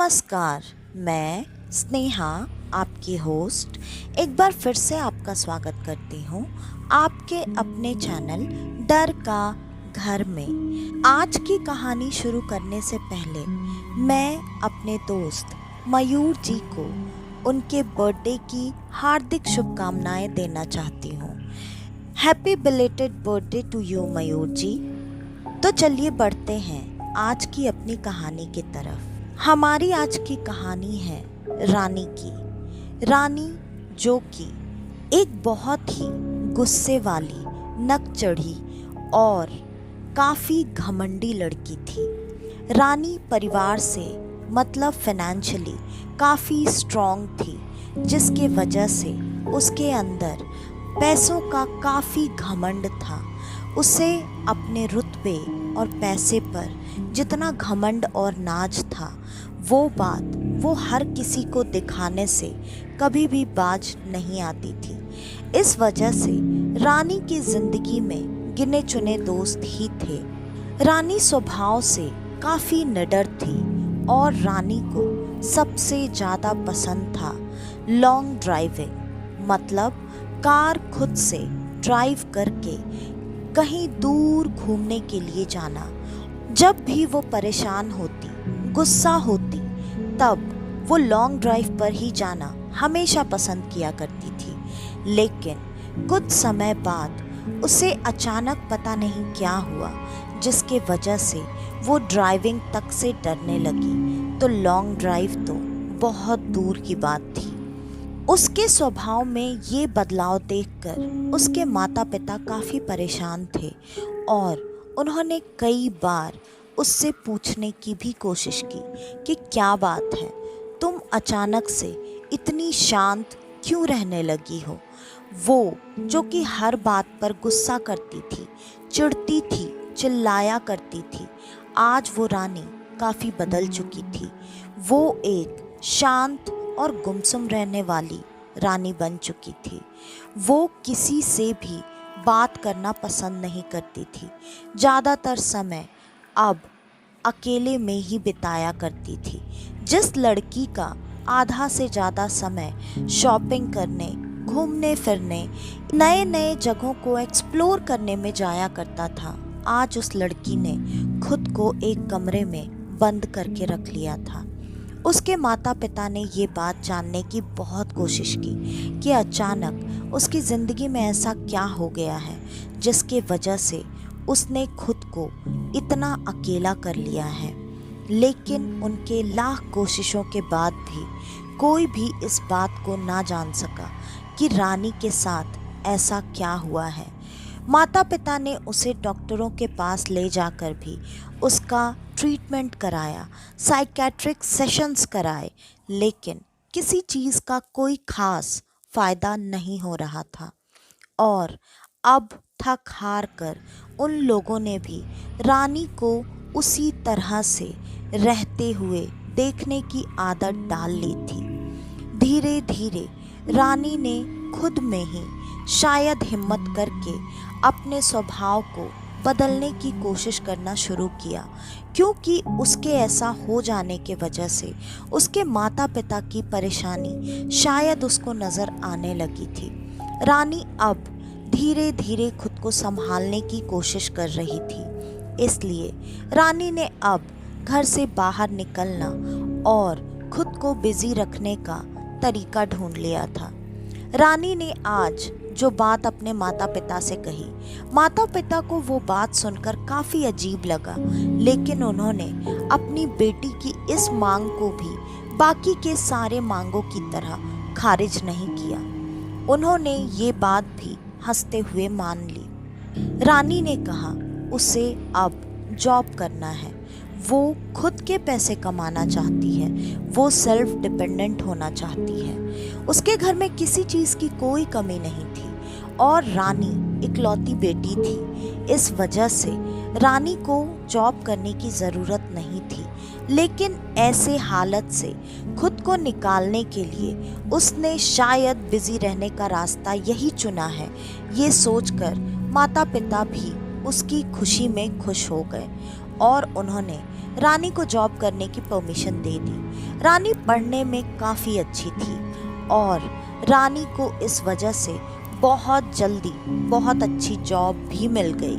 नमस्कार, मैं स्नेहा आपकी होस्ट एक बार फिर से आपका स्वागत करती हूँ आपके अपने चैनल डर का घर में। आज की कहानी शुरू करने से पहले मैं अपने दोस्त मयूर जी को उनके बर्थडे की हार्दिक शुभकामनाएं देना चाहती हूँ। Happy belated birthday to you Mayur ji. तो चलिए बढ़ते हैं आज की अपनी कहानी की तरफ। हमारी आज की कहानी है रानी की। रानी जो कि एक बहुत ही गुस्से वाली, नक चढ़ी और काफ़ी घमंडी लड़की थी। रानी परिवार से मतलब फाइनेंशियली काफ़ी स्ट्रॉन्ग थी, जिसके वजह से उसके अंदर पैसों का काफ़ी घमंड था। उसे अपने रुतबे और पैसे पर जितना घमंड और नाज था, वो बात वो हर किसी को दिखाने से कभी भी बाज नहीं आती थी। इस वजह से रानी की जिंदगी में गिने चुने दोस्त ही थे। रानी स्वभाव से काफ़ी निडर थी और रानी को सबसे ज़्यादा पसंद था लॉन्ग ड्राइविंग, मतलब कार खुद से ड्राइव करके कहीं दूर घूमने के लिए जाना। जब भी वो परेशान होती, गुस्सा होती, तब वो लॉन्ग ड्राइव पर ही जाना हमेशा पसंद किया करती थी। लेकिन कुछ समय बाद उसे अचानक पता नहीं क्या हुआ, जिसके वजह से वो ड्राइविंग तक से डरने लगी। तो लॉन्ग ड्राइव तो बहुत दूर की बात थी। उसके स्वभाव में ये बदलाव देखकर उसके माता पिता काफ़ी परेशान थे और उन्होंने कई बार उससे पूछने की भी कोशिश की कि क्या बात है, तुम अचानक से इतनी शांत क्यों रहने लगी हो। वो जो कि हर बात पर गुस्सा करती थी, चिढ़ती थी, चिल्लाया करती थी, आज वो रानी काफ़ी बदल चुकी थी। वो एक शांत और गुमसुम रहने वाली रानी बन चुकी थी। वो किसी से भी बात करना पसंद नहीं करती थी। ज़्यादातर समय अब अकेले में ही बिताया करती थी। जिस लड़की का आधा से ज़्यादा समय शॉपिंग करने, घूमने फिरने, नए नए जगहों को एक्सप्लोर करने में जाया करता था, आज उस लड़की ने खुद को एक कमरे में बंद करके रख लिया था। उसके माता पिता ने ये बात जानने की बहुत कोशिश की कि अचानक उसकी ज़िंदगी में ऐसा क्या हो गया है जिसके वजह से उसने खुद को इतना अकेला कर लिया है। लेकिन उनके लाख कोशिशों के बाद भी कोई भी इस बात को ना जान सका कि रानी के साथ ऐसा क्या हुआ है। माता पिता ने उसे डॉक्टरों के पास ले जाकर भी उसका ट्रीटमेंट कराया, साइकेट्रिक सेशंस कराए, लेकिन किसी चीज़ का कोई खास फ़ायदा नहीं हो रहा था। और अब थक हार कर उन लोगों ने भी रानी को उसी तरह से रहते हुए देखने की आदत डाल ली थी। धीरे धीरे रानी ने खुद में ही शायद हिम्मत करके अपने स्वभाव को बदलने की कोशिश करना शुरू किया, क्योंकि उसके ऐसा हो जाने के वजह से उसके माता पिता की परेशानी शायद उसको नज़र आने लगी थी। रानी अब धीरे धीरे खुद को संभालने की कोशिश कर रही थी। इसलिए रानी ने अब घर से बाहर निकलना और खुद को बिजी रखने का तरीका ढूंढ लिया था। रानी ने आज जो बात अपने माता पिता से कही, माता पिता को वो बात सुनकर काफ़ी अजीब लगा, लेकिन उन्होंने अपनी बेटी की इस मांग को भी बाकी के सारे मांगों की तरह खारिज नहीं किया। उन्होंने ये बात भी हंसते हुए मान ली। रानी ने कहा उसे अब जॉब करना है, वो खुद के पैसे कमाना चाहती है, वो सेल्फ डिपेंडेंट होना चाहती है। उसके घर में किसी चीज़ की कोई कमी नहीं थी और रानी इकलौती बेटी थी। इस वजह से रानी को जॉब करने की ज़रूरत नहीं थी, लेकिन ऐसे हालत से खुद को निकालने के लिए उसने शायद बिजी रहने का रास्ता यही चुना है। ये सोचकर माता पिता भी उसकी खुशी में खुश हो गए और उन्होंने रानी को जॉब करने की परमिशन दे दी। रानी पढ़ने में काफ़ी अच्छी थी और रानी को इस वजह से बहुत जल्दी बहुत अच्छी जॉब भी मिल गई।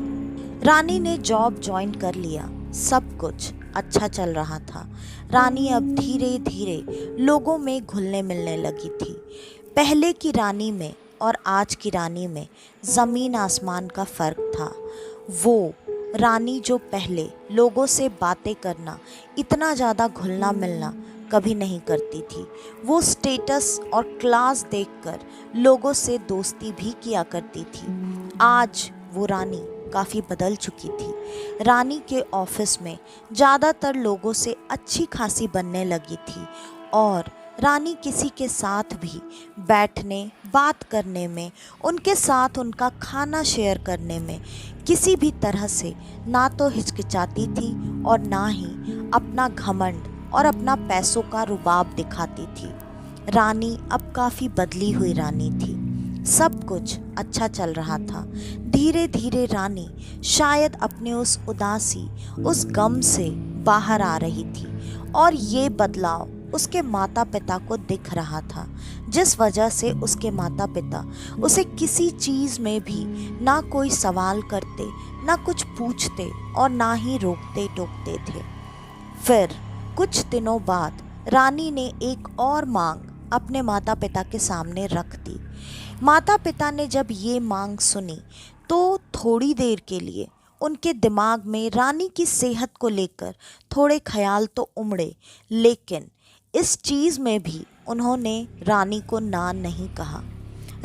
रानी ने जॉब ज्वाइन कर लिया, सब कुछ अच्छा चल रहा था। रानी अब धीरे धीरे लोगों में घुलने मिलने लगी थी। पहले की रानी में और आज की रानी में ज़मीन आसमान का फ़र्क था। वो रानी जो पहले लोगों से बातें करना, इतना ज़्यादा घुलना मिलना कभी नहीं करती थी, वो स्टेटस और क्लास देखकर लोगों से दोस्ती भी किया करती थी। आज वो रानी काफ़ी बदल चुकी थी। रानी के ऑफिस में ज़्यादातर लोगों से अच्छी खासी बनने लगी थी और रानी किसी के साथ भी बैठने, बात करने में, उनके साथ उनका खाना शेयर करने में किसी भी तरह से ना तो हिचकिचाती थी और ना ही अपना घमंड और अपना पैसों का रुबाब दिखाती थी। रानी अब काफ़ी बदली हुई रानी थी। सब कुछ अच्छा चल रहा था। धीरे धीरे रानी शायद अपने उस उदासी, उस गम से बाहर आ रही थी और ये बदलाव उसके माता पिता को दिख रहा था, जिस वजह से उसके माता पिता उसे किसी चीज़ में भी ना कोई सवाल करते, ना कुछ पूछते और ना ही रोकते टोकते थे। फिर कुछ दिनों बाद रानी ने एक और मांग अपने माता पिता के सामने रख दी। माता पिता ने जब ये मांग सुनी तो थोड़ी देर के लिए उनके दिमाग में रानी की सेहत को लेकर थोड़े ख्याल तो उमड़े, लेकिन इस चीज़ में भी उन्होंने रानी को ना नहीं कहा।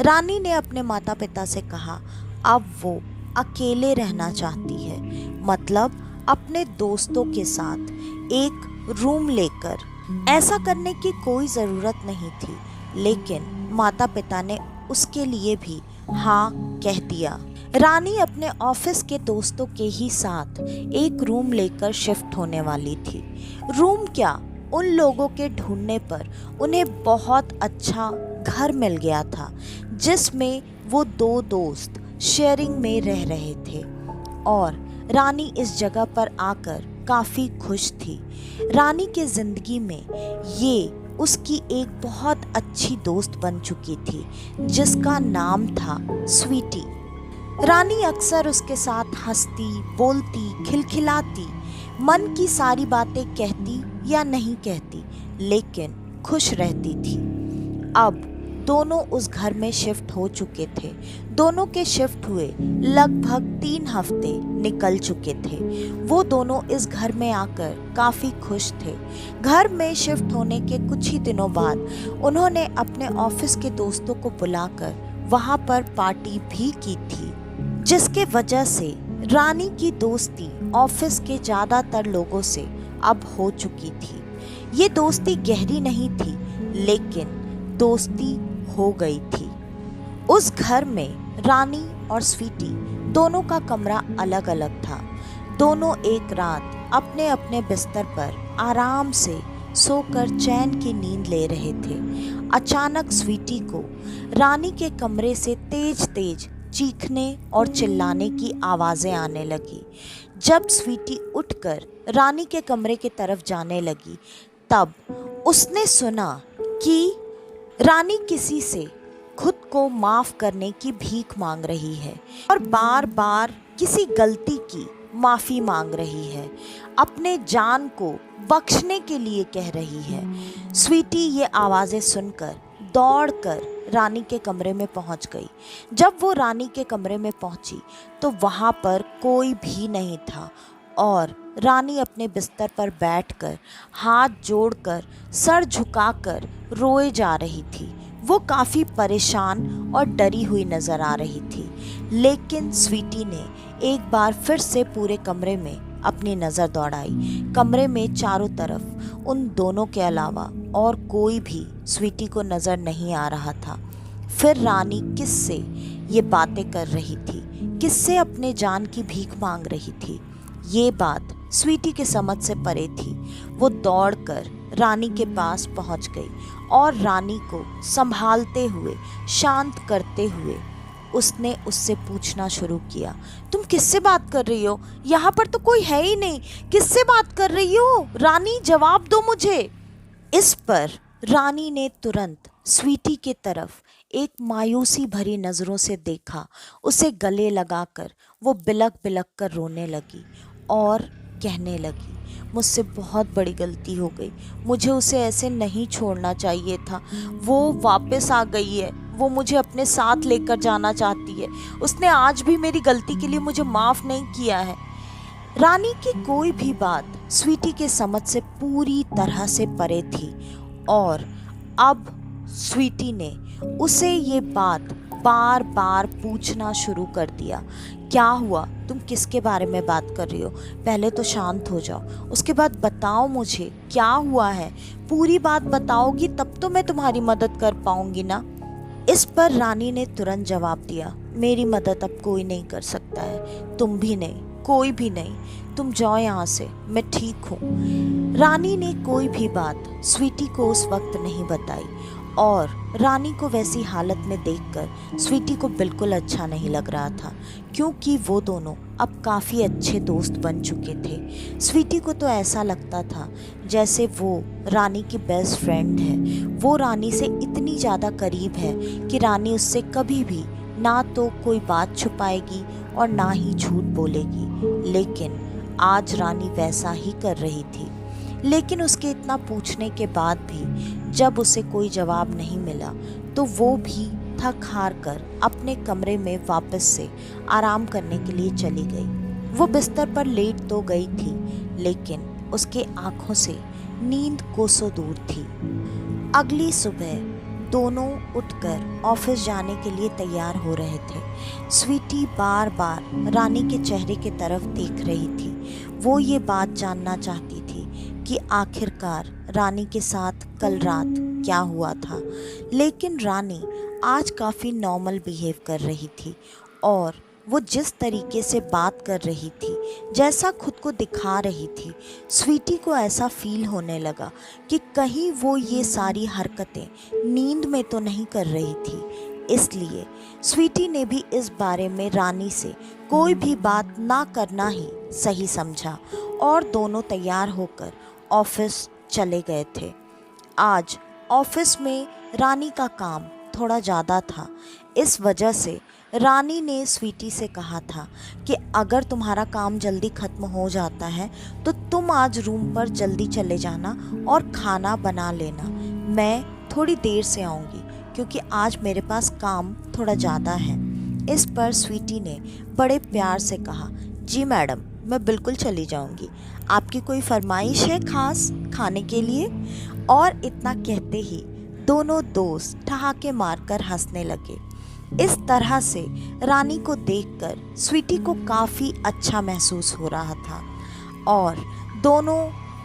रानी ने अपने माता पिता से कहा अब वो अकेले रहना चाहती है, मतलब अपने दोस्तों के साथ एक रूम लेकर। ऐसा करने की कोई ज़रूरत नहीं थी, लेकिन माता पिता ने उसके लिए भी हाँ कह दिया। रानी अपने ऑफिस के दोस्तों के ही साथ एक रूम लेकर शिफ्ट होने वाली थी। रूम क्या, उन लोगों के ढूंढने पर उन्हें बहुत अच्छा घर मिल गया था, जिसमें वो 2 दोस्त शेयरिंग में रह रहे थे और रानी इस जगह पर आकर काफ़ी खुश थी। रानी के ज़िंदगी में ये उसकी एक बहुत अच्छी दोस्त बन चुकी थी, जिसका नाम था स्वीटी। रानी अक्सर उसके साथ हंसती, बोलती, खिलखिलाती, मन की सारी बातें कहती या नहीं कहती, लेकिन खुश रहती थी। अब दोनों उस घर में शिफ्ट हो चुके थे। दोनों के शिफ्ट हुए लगभग 3 हफ्ते निकल चुके थे। वो दोनों इस घर में आकर काफ़ी खुश थे। घर में शिफ्ट होने के कुछ ही दिनों बाद उन्होंने अपने ऑफिस के दोस्तों को बुलाकर वहाँ पर पार्टी भी की थी, जिसके वजह से रानी की दोस्ती ऑफिस के ज़्यादातर लोगों से अब हो चुकी थी। ये दोस्ती गहरी नहीं थी, लेकिन दोस्ती हो गई थी। उस घर में रानी और स्वीटी दोनों का कमरा अलग अलग था। दोनों एक रात अपने अपने बिस्तर पर आराम से सोकर चैन की नींद ले रहे थे। अचानक स्वीटी को रानी के कमरे से तेज तेज चीखने और चिल्लाने की आवाज़ें आने लगी। जब स्वीटी उठकर रानी के कमरे की तरफ जाने लगी, तब उसने सुना कि रानी किसी से खुद को माफ़ करने की भीख मांग रही है और बार बार किसी गलती की माफ़ी मांग रही है, अपने जान को बख्शने के लिए कह रही है। स्वीटी ये आवाज़ें सुनकर दौड़कर रानी के कमरे में पहुंच गई। जब वो रानी के कमरे में पहुंची तो वहाँ पर कोई भी नहीं था और रानी अपने बिस्तर पर बैठकर हाथ जोड़कर सर झुकाकर रोए जा रही थी। वो काफ़ी परेशान और डरी हुई नज़र आ रही थी, लेकिन स्वीटी ने एक बार फिर से पूरे कमरे में अपनी नज़र दौड़ाई। कमरे में चारों तरफ उन दोनों के अलावा और कोई भी स्वीटी को नज़र नहीं आ रहा था। फिर रानी किससे ये बातें कर रही थी, किससे अपने जान की भीख मांग रही थी, ये बात स्वीटी के समझ से परे थी। वो दौड़कर रानी के पास पहुंच गई और रानी को संभालते हुए, शांत करते हुए उसने उससे पूछना शुरू किया, तुम किससे बात कर रही हो? यहाँ पर तो कोई है ही नहीं, किससे बात कर रही हो? रानी जवाब दो मुझे। इस पर रानी ने तुरंत स्वीटी की तरफ एक मायूसी भरी नज़रों से देखा। उसे गले लगाकर वो बिलक बिलक कर रोने लगी और कहने लगी, मुझसे बहुत बड़ी गलती हो गई, मुझे उसे ऐसे नहीं छोड़ना चाहिए था। वो वापस आ गई है, वो मुझे अपने साथ लेकर जाना चाहती है। उसने आज भी मेरी गलती के लिए मुझे माफ़ नहीं किया है। रानी की कोई भी बात स्वीटी के समझ से पूरी तरह से परे थी और अब स्वीटी ने उसे ये बात बार बार पूछना शुरू कर दिया, क्या हुआ? तुम किसके बारे में बात कर रही हो? पहले तो शांत हो जाओ, उसके बाद बताओ मुझे क्या हुआ है। पूरी बात बताओगी तब तो मैं तुम्हारी मदद कर पाऊंगी ना। इस पर रानी ने तुरंत जवाब दिया, मेरी मदद अब कोई नहीं कर सकता है, तुम भी नहीं, कोई भी नहीं, तुम जाओ यहाँ से, मैं ठीक हूँ। रानी ने कोई भी बात स्वीटी को उस वक्त नहीं बताई और रानी को वैसी हालत में देखकर स्वीटी को बिल्कुल अच्छा नहीं लग रहा था, क्योंकि वो दोनों अब काफ़ी अच्छे दोस्त बन चुके थे। स्वीटी को तो ऐसा लगता था जैसे वो रानी की बेस्ट फ्रेंड है। वो रानी से इतनी ज़्यादा करीब है कि रानी उससे कभी भी ना तो कोई बात छुपाएगी और ना ही झूठ बोलेगी। लेकिन आज रानी वैसा ही कर रही थी। लेकिन उसके इतना पूछने के बाद भी जब उसे कोई जवाब नहीं मिला तो वो भी थक हार कर अपने कमरे में वापस से आराम करने के लिए चली गई। वो बिस्तर पर लेट तो गई थी, लेकिन उसके आंखों से नींद कोसों दूर थी। अगली सुबह दोनों उठकर ऑफिस जाने के लिए तैयार हो रहे थे। स्वीटी बार बार रानी के चेहरे की तरफ देख रही थी। वो ये बात जानना चाहती थी कि आखिरकार रानी के साथ कल रात क्या हुआ था। लेकिन रानी आज काफ़ी नॉर्मल बिहेव कर रही थी और वो जिस तरीके से बात कर रही थी, जैसा खुद को दिखा रही थी, स्वीटी को ऐसा फील होने लगा कि कहीं वो ये सारी हरकतें नींद में तो नहीं कर रही थी। इसलिए स्वीटी ने भी इस बारे में रानी से कोई भी बात ना करना ही सही समझा और दोनों तैयार होकर ऑफिस चले गए थे। आज ऑफिस में रानी का काम थोड़ा ज़्यादा था। इस वजह से रानी ने स्वीटी से कहा था कि अगर तुम्हारा काम जल्दी ख़त्म हो जाता है तो तुम आज रूम पर जल्दी चले जाना और खाना बना लेना। मैं थोड़ी देर से आऊँगी क्योंकि आज मेरे पास काम थोड़ा ज़्यादा है। इस पर स्वीटी ने बड़े प्यार से कहा, जी मैडम, मैं बिल्कुल चली जाऊँगी। आपकी कोई फरमाइश है खास खाने के लिए? और इतना कहते ही दोनों दोस्त ठहाके मारकर हंसने लगे। इस तरह से रानी को देखकर स्वीटी को काफ़ी अच्छा महसूस हो रहा था और दोनों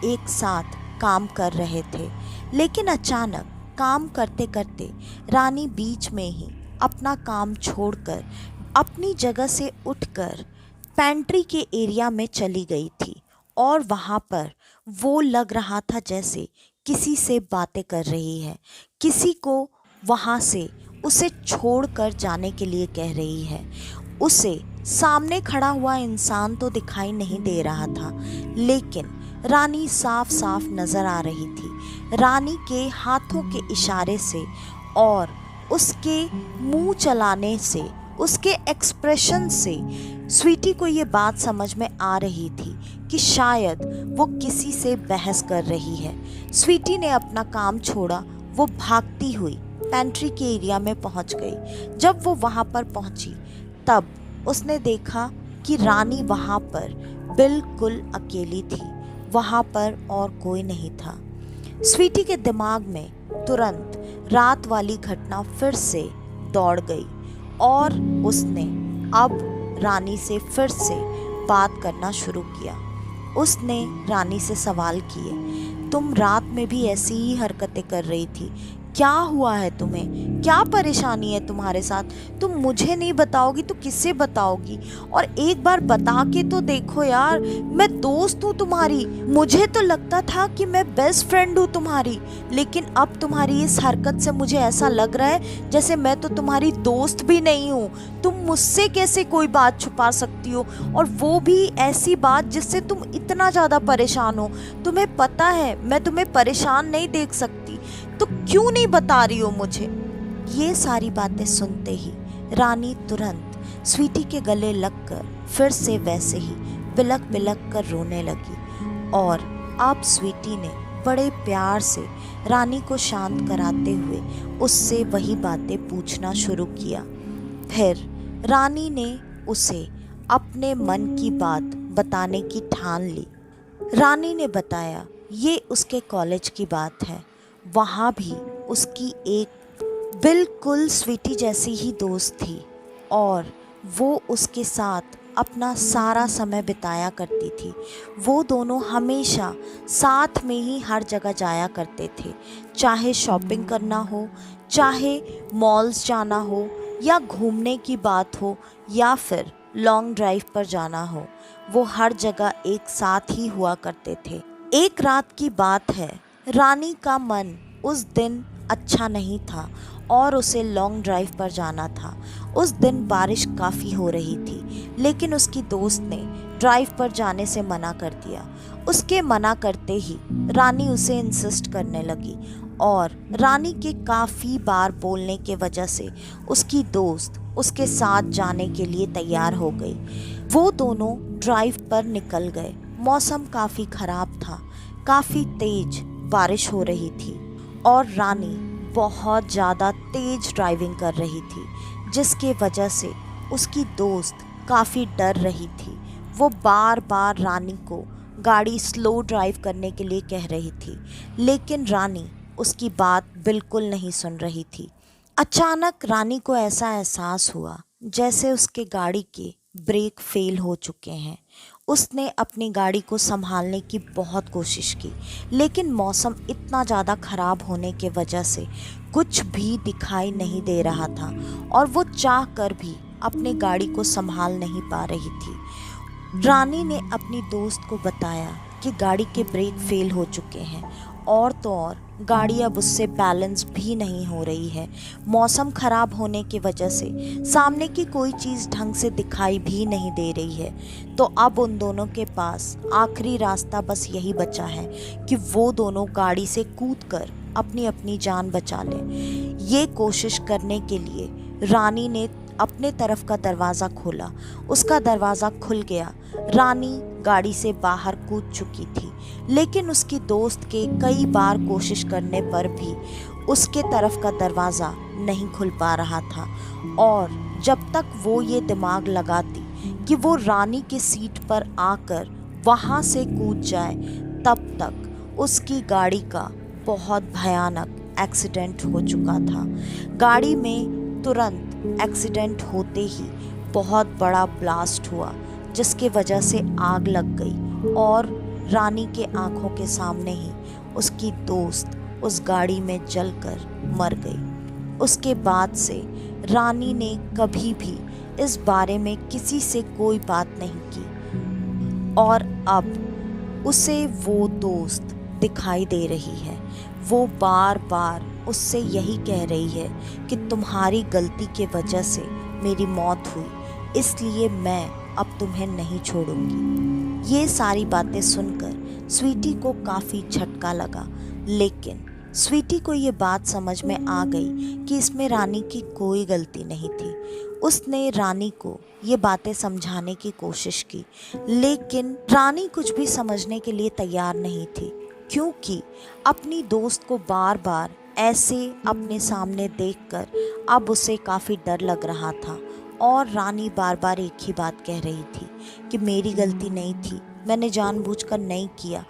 एक साथ काम कर रहे थे। लेकिन अचानक काम करते करते रानी बीच में ही अपना काम छोड़कर अपनी जगह से उठकर पेंट्री के एरिया में चली गई थी और वहाँ पर वो लग रहा था जैसे किसी से बातें कर रही है, किसी को वहाँ से उसे छोड़कर जाने के लिए कह रही है। उसे सामने खड़ा हुआ इंसान तो दिखाई नहीं दे रहा था, लेकिन रानी साफ साफ नज़र आ रही थी। रानी के हाथों के इशारे से और उसके मुंह चलाने से, उसके एक्सप्रेशन से स्वीटी को ये बात समझ में आ रही थी कि शायद वो किसी से बहस कर रही है। स्वीटी ने अपना काम छोड़ा, वो भागती हुई पेंट्री के एरिया में पहुंच गई। जब वो वहां पर पहुंची तब उसने देखा कि रानी वहां पर बिल्कुल अकेली थी, वहां पर और कोई नहीं था। स्वीटी के दिमाग में तुरंत रात वाली घटना फिर से दौड़ गई और उसने अब रानी से फिर से बात करना शुरू किया। उसने रानी से सवाल किए, तुम रात में भी ऐसी ही हरकतें कर रही थी, क्या हुआ है तुम्हें? क्या परेशानी है तुम्हारे साथ? तुम मुझे नहीं बताओगी तो किससे बताओगी? और एक बार बता के तो देखो यार, मैं दोस्त हूँ तुम्हारी। मुझे तो लगता था कि मैं बेस्ट फ्रेंड हूँ तुम्हारी, लेकिन अब तुम्हारी इस हरकत से मुझे ऐसा लग रहा है जैसे मैं तो तुम्हारी दोस्त भी नहीं हूँ। तुम मुझसे कैसे कोई बात छुपा सकती हो, और वो भी ऐसी बात जिससे तुम इतना ज़्यादा परेशान हो? तुम्हें पता है मैं तुम्हें परेशान नहीं देख सकती, तो क्यों नहीं बता रही हो मुझे? ये सारी बातें सुनते ही रानी तुरंत स्वीटी के गले लगकर फिर से वैसे ही बिलक बिलक कर रोने लगी। और अब स्वीटी ने बड़े प्यार से रानी को शांत कराते हुए उससे वही बातें पूछना शुरू किया। फिर रानी ने उसे अपने मन की बात बताने की ठान ली। रानी ने बताया ये उसके कॉलेज की बात है। वहाँ भी उसकी एक बिल्कुल स्वीटी जैसी ही दोस्त थी, और वो उसके साथ अपना सारा समय बिताया करती थी। वो दोनों हमेशा साथ में ही हर जगह जाया करते थे, चाहे शॉपिंग करना हो, चाहे मॉल्स जाना हो, या घूमने की बात हो, या फिर लॉन्ग ड्राइव पर जाना हो। वो हर जगह एक साथ ही हुआ करते थे। एक रात की बात है, रानी का मन उस दिन अच्छा नहीं था और उसे लॉन्ग ड्राइव पर जाना था। उस दिन बारिश काफ़ी हो रही थी, लेकिन उसकी दोस्त ने ड्राइव पर जाने से मना कर दिया। उसके मना करते ही रानी उसे इंसिस्ट करने लगी, और रानी के काफ़ी बार बोलने के वजह से उसकी दोस्त उसके साथ जाने के लिए तैयार हो गई। वो दोनों ड्राइव पर निकल गए। मौसम काफ़ी ख़राब था, काफ़ी तेज बारिश हो रही थी, और रानी बहुत ज़्यादा तेज ड्राइविंग कर रही थी, जिसके वजह से उसकी दोस्त काफ़ी डर रही थी। वो बार बार रानी को गाड़ी स्लो ड्राइव करने के लिए कह रही थी, लेकिन रानी उसकी बात बिल्कुल नहीं सुन रही थी। अचानक रानी को ऐसा एहसास हुआ जैसे उसके गाड़ी के ब्रेक फेल हो चुके हैं। उसने अपनी गाड़ी को संभालने की बहुत कोशिश की, लेकिन मौसम इतना ज़्यादा ख़राब होने के वजह से कुछ भी दिखाई नहीं दे रहा था, और वो चाह कर भी अपनी गाड़ी को संभाल नहीं पा रही थी। रानी ने अपनी दोस्त को बताया कि गाड़ी के ब्रेक फेल हो चुके हैं, और तो और गाड़ी अब उससे बैलेंस भी नहीं हो रही है। मौसम ख़राब होने की वजह से सामने की कोई चीज़ ढंग से दिखाई भी नहीं दे रही है। तो अब उन दोनों के पास आखिरी रास्ता बस यही बचा है कि वो दोनों गाड़ी से कूदकर अपनी अपनी जान बचा लें। ये कोशिश करने के लिए रानी ने अपने तरफ का दरवाज़ा खोला। उसका दरवाज़ा खुल गया। रानी गाड़ी से बाहर कूद चुकी थी, लेकिन उसकी दोस्त के कई बार कोशिश करने पर भी उसके तरफ का दरवाज़ा नहीं खुल पा रहा था। और जब तक वो ये दिमाग लगाती कि वो रानी के सीट पर आकर वहाँ से कूद जाए, तब तक उसकी गाड़ी का बहुत भयानक एक्सीडेंट हो चुका था। गाड़ी में तुरंत एक्सीडेंट होते ही बहुत बड़ा ब्लास्ट हुआ, जिसके वजह से आग लग गई, और रानी के आंखों के सामने ही उसकी दोस्त उस गाड़ी में जलकर मर गई। उसके बाद से रानी ने कभी भी इस बारे में किसी से कोई बात नहीं की, और अब उसे वो दोस्त दिखाई दे रही है। वो बार बार उससे यही कह रही है कि तुम्हारी गलती के वजह से मेरी मौत हुई, इसलिए मैं अब तुम्हें नहीं छोड़ूंगी। ये सारी बातें सुनकर स्वीटी को काफ़ी झटका लगा, लेकिन स्वीटी को ये बात समझ में आ गई कि इसमें रानी की कोई गलती नहीं थी। उसने रानी को ये बातें समझाने की कोशिश की, लेकिन रानी कुछ भी समझने के लिए तैयार नहीं थी, क्योंकि अपनी दोस्त को बार बार ऐसे अपने सामने देखकर अब उसे काफ़ी डर लग रहा था। और रानी बार बार एक ही बात कह रही थी कि मेरी गलती नहीं थी, मैंने जानबूझकर नहीं किया,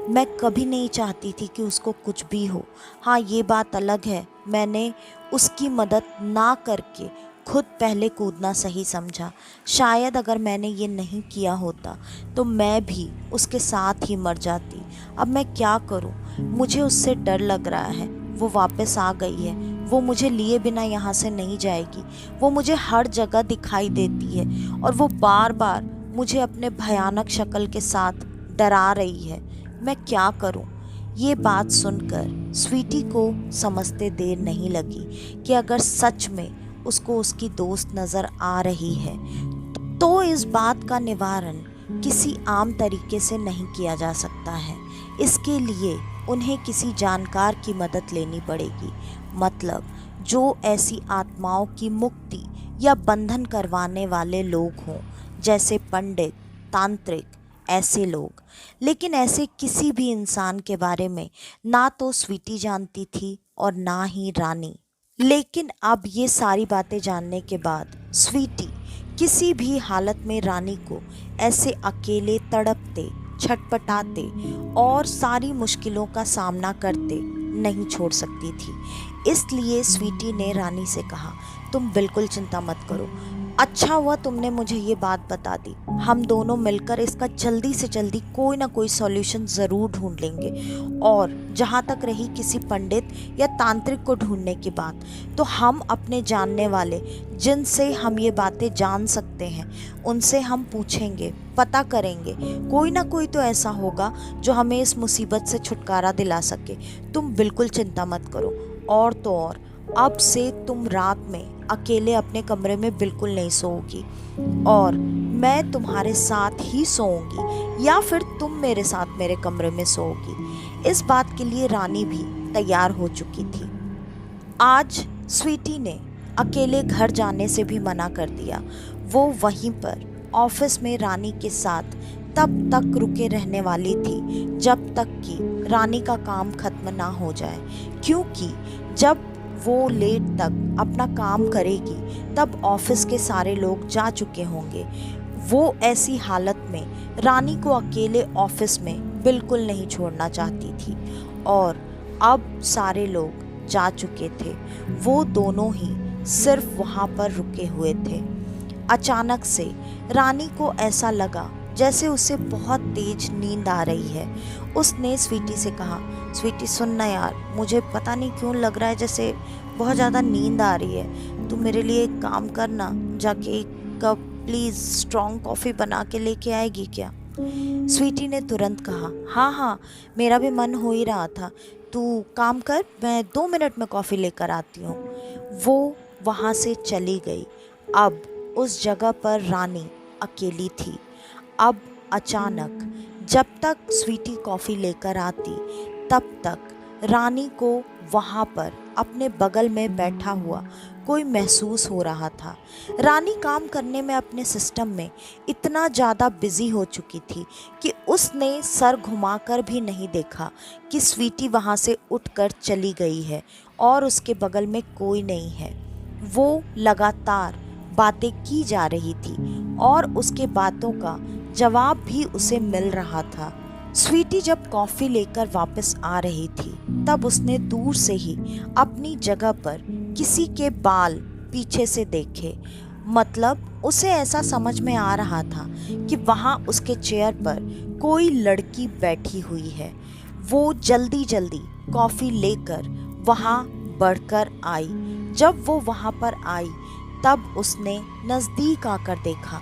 मैं कभी नहीं चाहती थी कि उसको कुछ भी हो। हाँ, ये बात अलग है, मैंने उसकी मदद ना करके खुद पहले कूदना सही समझा। शायद अगर मैंने ये नहीं किया होता तो मैं भी उसके साथ ही मर जाती। अब मैं क्या करूं? मुझे उससे डर लग रहा है, वो वापस आ गई है, वो मुझे लिए बिना यहाँ से नहीं जाएगी, वो मुझे हर जगह दिखाई देती है और वो बार बार मुझे अपने भयानक शक्ल के साथ डरा रही है, मैं क्या करूँ। ये बात सुनकर स्वीटी को समझते देर नहीं लगी कि अगर सच में उसको उसकी दोस्त नज़र आ रही है तो इस बात का निवारण किसी आम तरीके से नहीं किया जा सकता है। इसके लिए उन्हें किसी जानकार की मदद लेनी पड़ेगी, मतलब जो ऐसी आत्माओं की मुक्ति या बंधन करवाने वाले लोग हों, जैसे पंडित, तांत्रिक, ऐसे लोग। लेकिन ऐसे किसी भी इंसान के बारे में ना तो स्वीटी जानती थी और ना ही रानी। लेकिन अब ये सारी बातें जानने के बाद स्वीटी किसी भी हालत में रानी को ऐसे अकेले तड़पते, छटपटाते और सारी मुश्किलों का सामना करते नहीं छोड़ सकती थी। इसलिए स्वीटी ने रानी से कहा, तुम बिल्कुल चिंता मत करो, अच्छा हुआ तुमने मुझे ये बात बता दी। हम दोनों मिलकर इसका जल्दी से जल्दी कोई ना कोई सॉल्यूशन ज़रूर ढूंढ लेंगे। और जहाँ तक रही किसी पंडित या तांत्रिक को ढूंढने की बात, तो हम अपने जानने वाले जिनसे हम ये बातें जान सकते हैं उनसे हम पूछेंगे, पता करेंगे, कोई ना कोई तो ऐसा होगा जो हमें इस मुसीबत से छुटकारा दिला सके। तुम बिल्कुल चिंता मत करो। और तो और अब से तुम रात में अकेले अपने कमरे में बिल्कुल नहीं सोओगी और मैं तुम्हारे साथ ही सोऊंगी या फिर तुम मेरे साथ मेरे कमरे में सोओगी। इस बात के लिए रानी भी तैयार हो चुकी थी। आज स्वीटी ने अकेले घर जाने से भी मना कर दिया। वो वहीं पर ऑफिस में रानी के साथ तब तक रुके रहने वाली थी जब तक कि रानी का काम खत्म ना हो जाए, क्योंकि जब वो लेट तक अपना काम करेगी तब ऑफिस के सारे लोग जा चुके होंगे। वो ऐसी हालत में रानी को अकेले ऑफिस में बिल्कुल नहीं छोड़ना चाहती थी और अब सारे लोग जा चुके थे, वो दोनों ही सिर्फ वहाँ पर रुके हुए थे। अचानक से रानी को ऐसा लगा जैसे उसे बहुत तेज नींद आ रही है। उसने स्वीटी से कहा, स्वीटी सुन ना यार, मुझे पता नहीं क्यों लग रहा है जैसे बहुत ज़्यादा नींद आ रही है। तू मेरे लिए एक काम करना, जाके एक कप प्लीज़ स्ट्रॉन्ग कॉफ़ी बना के लेके आएगी क्या? स्वीटी ने तुरंत कहा, हाँ हाँ, मेरा भी मन हो ही रहा था, तू काम कर, मैं 2 मिनट में कॉफ़ी लेकर आती हूँ। वो वहाँ से चली गई। अब उस जगह पर रानी अकेली थी। अब अचानक जब तक स्वीटी कॉफ़ी लेकर आती तब तक रानी को वहाँ पर अपने बगल में बैठा हुआ कोई महसूस हो रहा था। रानी काम करने में अपने सिस्टम में इतना ज़्यादा बिजी हो चुकी थी कि उसने सर घुमाकर भी नहीं देखा कि स्वीटी वहाँ से उठकर चली गई है और उसके बगल में कोई नहीं है। वो लगातार बातें की जा रही थी और उसके बातों का जवाब भी उसे मिल रहा था। स्वीटी जब कॉफ़ी लेकर वापस आ रही थी तब उसने दूर से ही अपनी जगह पर किसी के बाल पीछे से देखे। मतलब उसे ऐसा समझ में आ रहा था कि वहाँ उसके चेयर पर कोई लड़की बैठी हुई है। वो जल्दी जल्दी कॉफ़ी लेकर वहाँ बढ़कर आई। जब वो वहाँ पर आई तब उसने नज़दीक आकर देखा,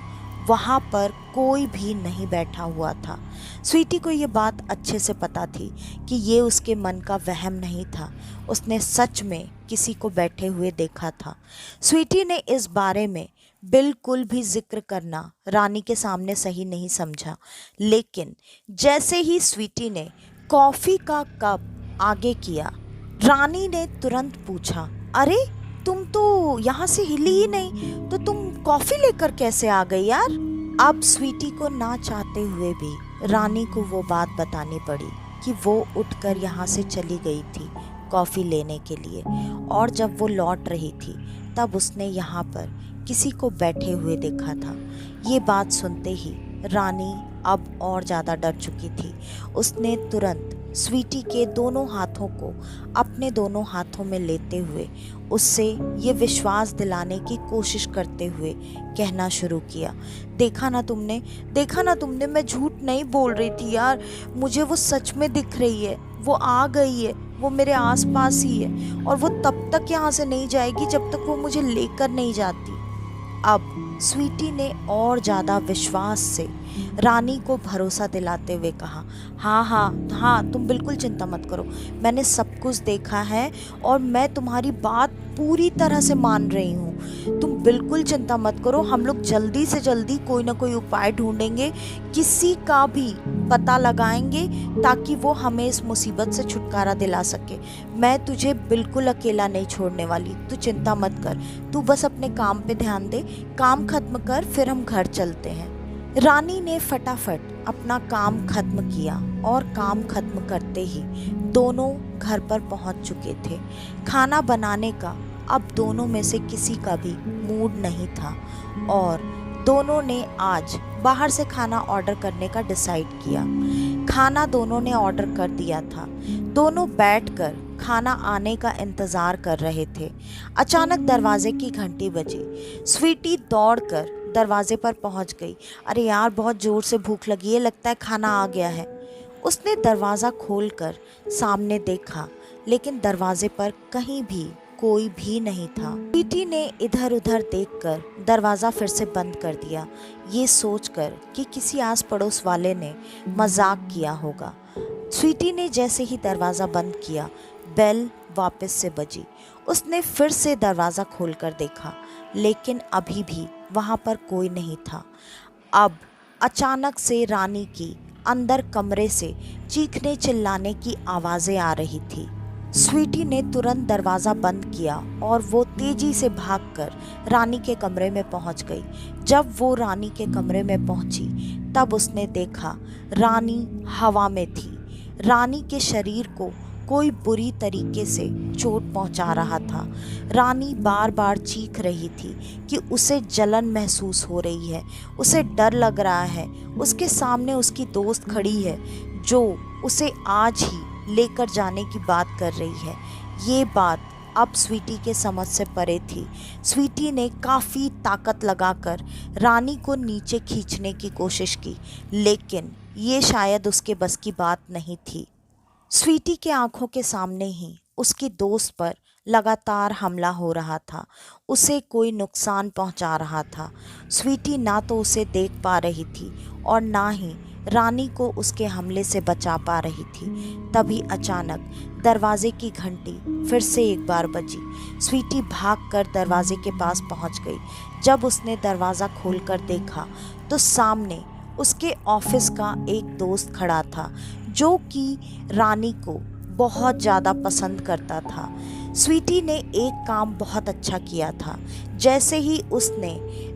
वहाँ पर कोई भी नहीं बैठा हुआ था। स्वीटी को ये बात अच्छे से पता थी कि ये उसके मन का वहम नहीं था, उसने सच में किसी को बैठे हुए देखा था। स्वीटी ने इस बारे में बिल्कुल भी जिक्र करना रानी के सामने सही नहीं समझा, लेकिन जैसे ही स्वीटी ने कॉफ़ी का कप आगे किया, रानी ने तुरंत पूछा, अरे तुम तो यहाँ से हिली ही नहीं, तो तुम कॉफ़ी लेकर कैसे आ गई यार? अब स्वीटी को ना चाहते हुए भी रानी को वो बात बतानी पड़ी कि वो उठकर यहाँ से चली गई थी कॉफ़ी लेने के लिए, और जब वो लौट रही थी तब उसने यहाँ पर किसी को बैठे हुए देखा था। ये बात सुनते ही रानी अब और ज़्यादा डर चुकी थी। उसने तुरंत स्वीटी के दोनों हाथों को अपने दोनों हाथों में लेते हुए उससे ये विश्वास दिलाने की कोशिश करते हुए कहना शुरू किया, देखा ना तुमने, मैं झूठ नहीं बोल रही थी यार, मुझे वो सच में दिख रही है, वो आ गई है, वो मेरे आसपास ही है और वो तब तक यहाँ से नहीं जाएगी जब तक वो मुझे लेकर नहीं जाती। अब स्वीटी ने और ज़्यादा विश्वास से रानी को भरोसा दिलाते हुए कहा, हाँ हाँ हाँ, तुम बिल्कुल चिंता मत करो, मैंने सब कुछ देखा है और मैं तुम्हारी बात पूरी तरह से मान रही हूँ। तुम बिल्कुल चिंता मत करो, हम लोग जल्दी से जल्दी कोई ना कोई उपाय ढूंढेंगे, किसी का भी पता लगाएंगे ताकि वो हमें इस मुसीबत से छुटकारा दिला सके। मैं तुझे बिल्कुल अकेला नहीं छोड़ने वाली, तू चिंता मत कर, तू बस अपने काम पे ध्यान दे, काम खत्म कर फिर हम घर चलते हैं। रानी ने फटाफट अपना काम खत्म किया और काम खत्म करते ही दोनों घर पर पहुंच चुके थे। खाना बनाने का अब दोनों में से किसी का भी मूड नहीं था और दोनों ने आज बाहर से खाना ऑर्डर करने का डिसाइड किया। खाना दोनों ने ऑर्डर कर दिया था। दोनों बैठकर खाना आने का इंतज़ार कर रहे थे। अचानक दरवाजे की घंटी बजी। स्वीटी दौड़कर दरवाजे पर पहुंच गई। अरे यार, बहुत ज़ोर से भूख लगी है, लगता है खाना आ गया है। उसने दरवाज़ा खोलकर सामने देखा, लेकिन दरवाजे पर कहीं भी कोई भी नहीं था। स्वीटी ने इधर उधर देखकर दरवाज़ा फिर से बंद कर दिया, ये सोचकर कि किसी आस पड़ोस वाले ने मजाक किया होगा। स्वीटी ने जैसे ही दरवाज़ा बंद किया, बेल वापस से बजी। उसने फिर से दरवाज़ा खोलकर देखा, लेकिन अभी भी वहाँ पर कोई नहीं था। अब अचानक से रानी की अंदर कमरे से चीखने चिल्लाने की आवाज़ें आ रही थी। स्वीटी ने तुरंत दरवाज़ा बंद किया और वो तेजी से भागकर रानी के कमरे में पहुंच गई। जब वो रानी के कमरे में पहुंची, तब उसने देखा रानी हवा में थी। रानी के शरीर को कोई बुरी तरीके से चोट पहुंचा रहा था। रानी बार बार चीख रही थी कि उसे जलन महसूस हो रही है, उसे डर लग रहा है। उसके सामने उसकी दोस्त खड़ी है जो उसे आज ही लेकर जाने की बात कर रही है। ये बात अब स्वीटी के समझ से परे थी। स्वीटी ने काफ़ी ताकत लगाकर रानी को नीचे खींचने की कोशिश की, लेकिन ये शायद उसके बस की बात नहीं थी। स्वीटी के आंखों के सामने ही उसकी दोस्त पर लगातार हमला हो रहा था, उसे कोई नुकसान पहुंचा रहा था। स्वीटी ना तो उसे देख पा रही थी और ना ही रानी को उसके हमले से बचा पा रही थी। तभी अचानक दरवाजे की घंटी फिर से एक बार बजी। स्वीटी भागकर दरवाजे के पास पहुंच गई। जब उसने दरवाज़ा खोलकर देखा तो सामने उसके ऑफिस का एक दोस्त खड़ा था जो कि रानी को बहुत ज़्यादा पसंद करता था। स्वीटी ने एक काम बहुत अच्छा किया था। जैसे ही उसने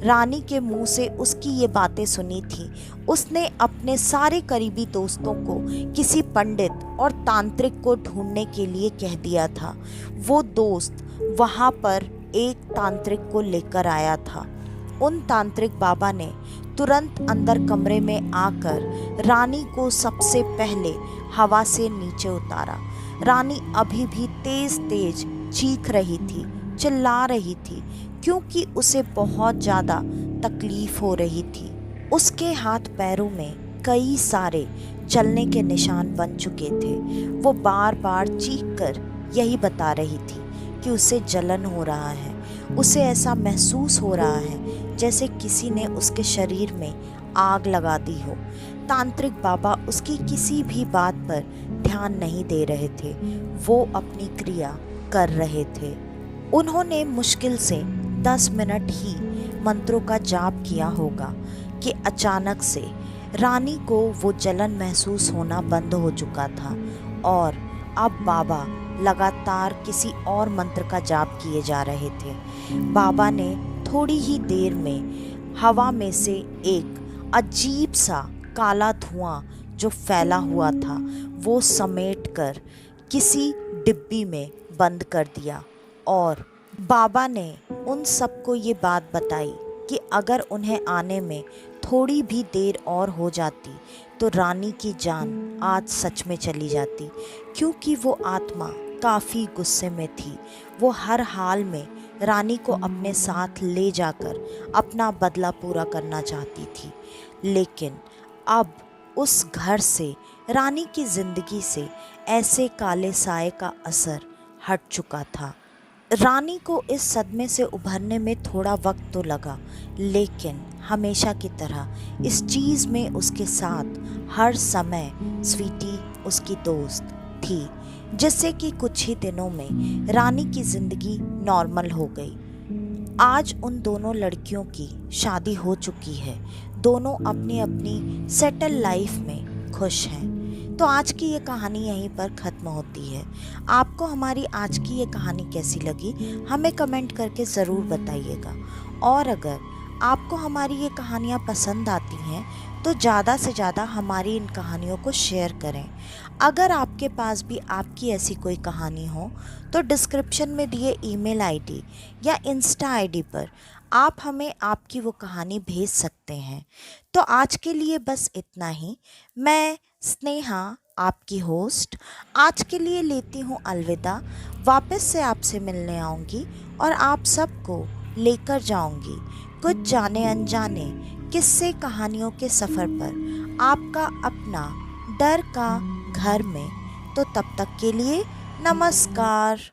रानी के मुंह से उसकी ये बातें सुनी थी, उसने अपने सारे करीबी दोस्तों को किसी पंडित और तांत्रिक को ढूंढने के लिए कह दिया था। वो दोस्त वहाँ पर एक तांत्रिक को लेकर आया था। उन तांत्रिक बाबा ने तुरंत अंदर कमरे में आकर रानी को सबसे पहले हवा से नीचे उतारा। रानी अभी भी तेज तेज चीख रही थी, चिल्ला रही थी, क्योंकि उसे बहुत ज़्यादा तकलीफ हो रही थी। उसके हाथ पैरों में कई सारे जलने के निशान बन चुके थे। वो बार बार चीख कर यही बता रही थी कि उसे जलन हो रहा है। उसे ऐसा महसूस हो रहा है जैसे किसी ने उसके शरीर में आग लगा दी हो। तांत्रिक बाबा उसकी किसी भी बात पर ध्यान नहीं दे रहे थे, वो अपनी क्रिया कर रहे थे। उन्होंने मुश्किल से 10 मिनट ही मंत्रों का जाप किया होगा कि अचानक से रानी को वो जलन महसूस होना बंद हो चुका था और अब बाबा लगातार किसी और मंत्र का जाप किए जा रहे थे। बाबा ने थोड़ी ही देर में हवा में से एक अजीब सा काला धुआं जो फैला हुआ था वो समेटकर किसी डिब्बी में बंद कर दिया और बाबा ने उन सबको ये बात बताई कि अगर उन्हें आने में थोड़ी भी देर और हो जाती तो रानी की जान आज सच में चली जाती, क्योंकि वो आत्मा काफ़ी गुस्से में थी। वो हर हाल में रानी को अपने साथ ले जाकर अपना बदला पूरा करना चाहती थी, लेकिन अब उस घर से, रानी की ज़िंदगी से ऐसे काले साए का असर हट चुका था। रानी को इस सदमे से उभरने में थोड़ा वक्त तो लगा, लेकिन हमेशा की तरह इस चीज़ में उसके साथ हर समय स्वीटी उसकी दोस्त थी, जिससे कि कुछ ही दिनों में रानी की ज़िंदगी नॉर्मल हो गई। आज उन दोनों लड़कियों की शादी हो चुकी है, दोनों अपनी अपनी सेटल लाइफ में खुश हैं। तो आज की ये कहानी यहीं पर ख़त्म होती है। आपको हमारी आज की ये कहानी कैसी लगी, हमें कमेंट करके ज़रूर बताइएगा। और अगर आपको हमारी ये कहानियाँ पसंद आती हैं तो ज़्यादा से ज़्यादा हमारी इन कहानियों को शेयर करें। अगर आपके पास भी आपकी ऐसी कोई कहानी हो तो डिस्क्रिप्शन में दिए ईमेल आईडी या इंस्टा आईडी पर आप हमें आपकी वो कहानी भेज सकते हैं। तो आज के लिए बस इतना ही। मैं स्नेहा, आपकी होस्ट, आज के लिए लेती हूँ अलविदा। वापस से आपसे मिलने आऊँगी और आप सबको लेकर जाऊँगी कुछ जाने अनजाने किस्से कहानियों के सफ़र पर, आपका अपना डर का घर में। तो तब तक के लिए नमस्कार।